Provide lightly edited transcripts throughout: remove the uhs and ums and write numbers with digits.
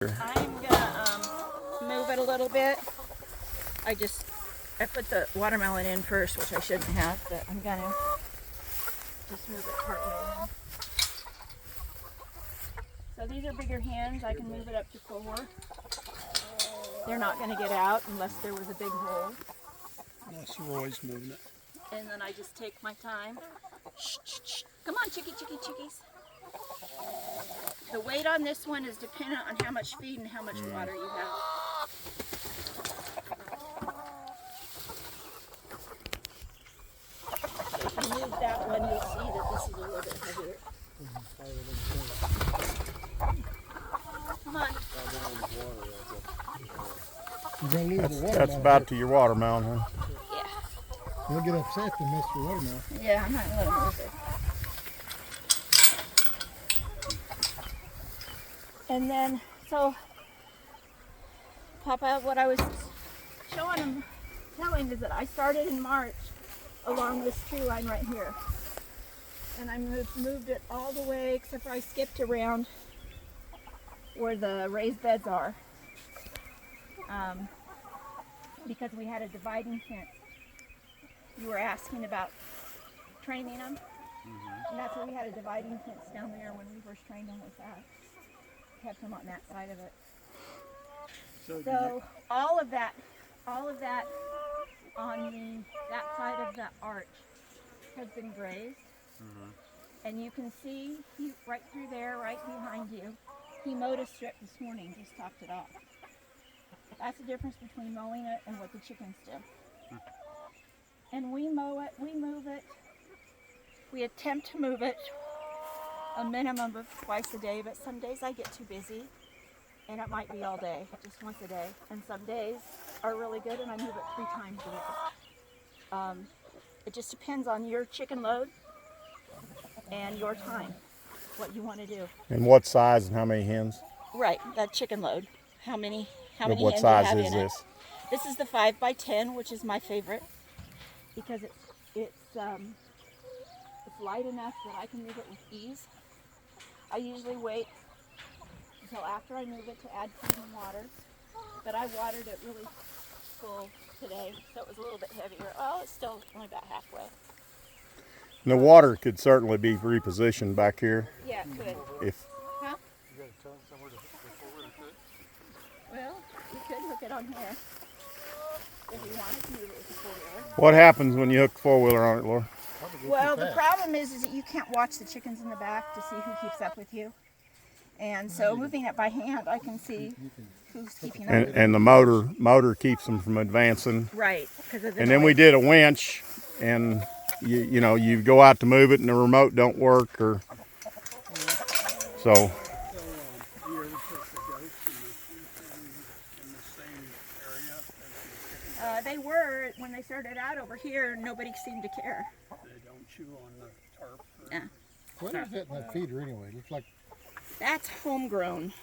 I'm gonna move it a little bit. I put the watermelon in first, which I shouldn't have, but I'm gonna just move it partway in. So these are bigger hands. I can move it up to 4. They're not gonna get out unless there was a big hole. Unless you're always moving it. And then I just take my time. Shh, shh, shh. Come on, chickies. The weight on this one is dependent on how much feed and how much water you have. So if you move that one, you'll see that this is a little bit heavier. Come on. You're gonna lose the watermelon. That's about to your watermelon, huh? Yeah. You'll get upset to miss your watermelon. Yeah, I'm not gonna let him move it. And then, so, Papa, what I was telling is that I started in March along this tree line right here. And I moved it all the way, except for I skipped around where the raised beds are. Because we had a dividing fence. You were asking about training them. And that's where we had a dividing fence down there when we first trained them with that. Kept them on that side of it. So all of that on that side of the arch has been grazed. And you can see right through there, right behind you, he mowed a strip this morning, just topped it off. That's the difference between mowing it and what the chickens do. And we mow it, we move it, we attempt to move it a minimum of twice a day, but some days I get too busy and it might be all day, just once a day. And some days are really good and I move it 3 times a day. It just depends on your chicken load and your time, what you want to do. And what size and how many hens? Right, that chicken load. How many What hens do you size have is in this? it? This is the 5x10, which is my favorite because it's light enough that I can move it with ease. I usually wait until after I move it to add food and water, but I watered it really full today, so it was a little bit heavier. Oh, it's still only about halfway. And the water could certainly be repositioned back here. Yeah, it could. If Huh? You gotta tell them somewhere to hook it. Well, you could hook it on here if you wanted to move it with the 4-wheeler. what happens when you hook the 4-wheeler on it, Laura? Well, the problem is that you can't watch the chickens in the back to see who keeps up with you. And so moving it by hand, I can see who's keeping up with And the motor keeps them from advancing. Right, because of the And then we noise. did a winch, and you go out to move it and the remote don't work, or so. You ever put the goats in the same area as They were, when they started out over here, nobody seemed to care. they don't chew on the tarp? Yeah. What is that in that feeder anyway? It looks like That's homegrown.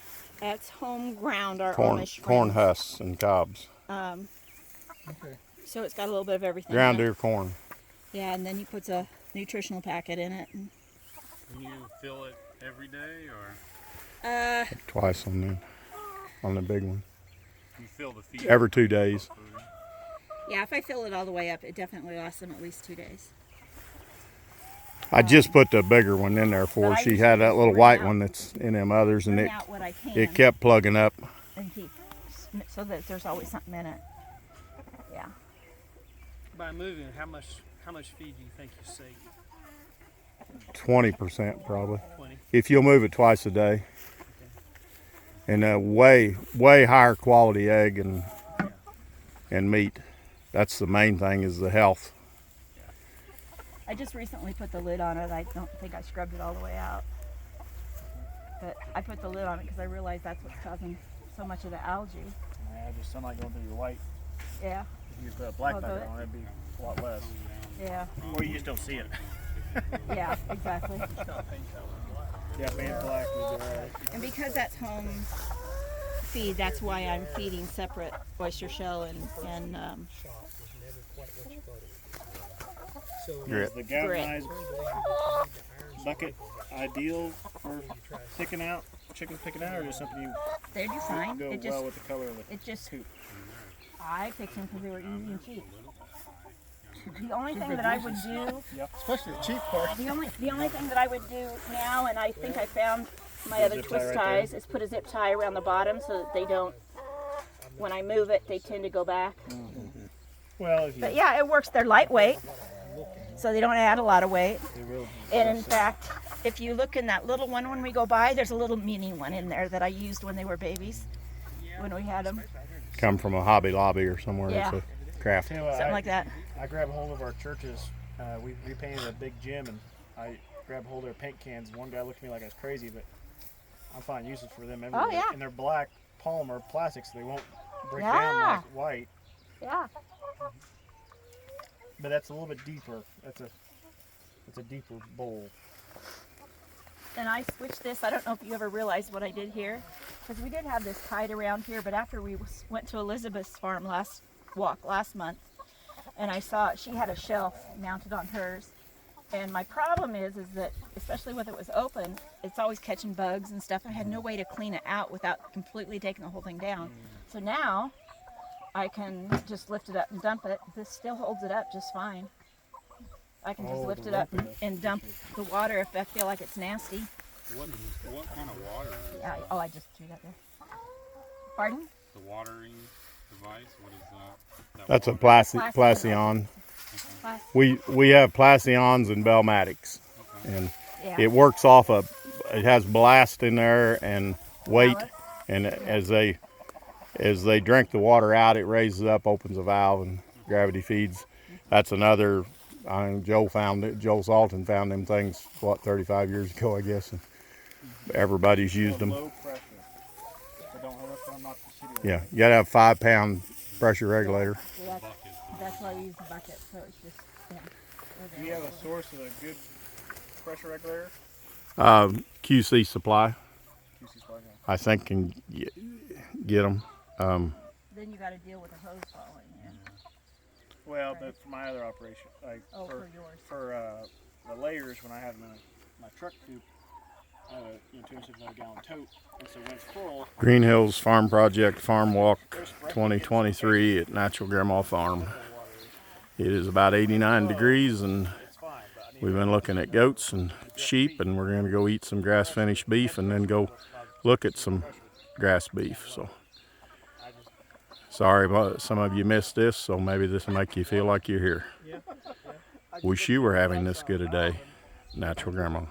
That's home ground, our Corn Amish friends. husks and cobs. okay. So it's got a little bit of everything. Ground in it. ear corn. Yeah, and then you put a nutritional packet in it. And, Can you fill it every day, or Twice on the big one. you fill the feed? Every 2 days. yeah, if I fill it all the way up, it definitely lasts them at least 2 days. I just put the bigger one in there for her. But I She usually had that just little bring white out- one that's in them others, and Bring out what I can it kept plugging up. and keep so that there's always something in it. Yeah. By moving, how much feed do you think you save? 20% probably. 20. If you'll move it twice a day. And a way higher quality egg and meat. That's the main thing, is the health. I just recently put the lid on it. I don't think I scrubbed it all the way out. But I put the lid on it because I realized that's what's causing so much of the algae. Yeah, just sunlight going through your white. Yeah, If you put a black I'll do backer it. on, it'd be a lot less. yeah, Or you just don't see it. yeah, exactly. Yeah, paint black would be alright. And because that's home feed, that's why I'm feeding separate oyster shell and Grit. Is the galvanized bucket ideal for picking out chickens picking out, or just something you They do fine. go It just, well with the color of the it just, coop? I picked them because they were easy and cheap. The only thing that I would do, Especially the cheap part. the only thing that I would do now, and I think I found my other zip tie twist right ties, is put a zip tie around the bottom so that they don't, when I move it, they tend to go back. Well, if you, But yeah, it works. They're lightweight, so they don't add a lot of weight. they will. And in fact, if you look in that little one when we go by, there's a little mini one in there that I used when they were babies, when we had them. Come from a Hobby Lobby or somewhere. Yeah. It's a craft. Tell you what, Something like that. I grabbed hold of our churches. We repainted a big gym, and I grabbed hold of their paint cans. One guy looked at me like I was crazy, but I'm finding uses for them everywhere. Oh, yeah. And they're black polymer plastics, so they won't break Yeah. down like white. Yeah. But that's a little bit deeper. That's a deeper bowl. And I switched this. I don't know if you ever realized what I did here, because we did have this tied around here. But after we went to Elizabeth's farm last month, and I saw she had a shelf mounted on hers. And my problem is that, especially when it was open, it's always catching bugs and stuff. I had no way to clean it out without completely taking the whole thing down. So now I can just lift it up and dump it. This still holds it up just fine. I can just lift it up and dump the water if I feel like it's nasty. What kind of water is Yeah. Oh, I just threw that there. Pardon? the watering device? What is that? That's a Plastic. Placion. Plastic. We have Placions and Belmatics, and Yeah. it works off of. It has blast in there and weight, Valve. and as they drink the water out, it raises up, opens a valve, and gravity feeds. That's another. Joe Salton found them things 35 years ago, I guess, and everybody's used them. Low pressure. So don't let them knock the shitty. Yeah, you gotta have 5-pound pressure regulator. Yeah, that's why I use the bucket. So it's just, yeah. Do you have a source of a good pressure regulator? QC Supply, QC Supply. I think, can get them. Then you got to deal with the hose falling in. Well, but for my other operation, like Oh, for yours. for the layers, when I have my truck coop, 265 gallon tote, and so when it's full, Green Hills Farm Project Farm Walk 2023 at Natural Grandma Farm. It is about 89 degrees, and it's fine. But I need we've been looking at goats and sheep, and we're going to go eat some grass finished beef and then go look at some grass beef. So sorry, but some of you missed this, so maybe this will make you feel like you're here. Wish you were having this good a day. Natural Grandma.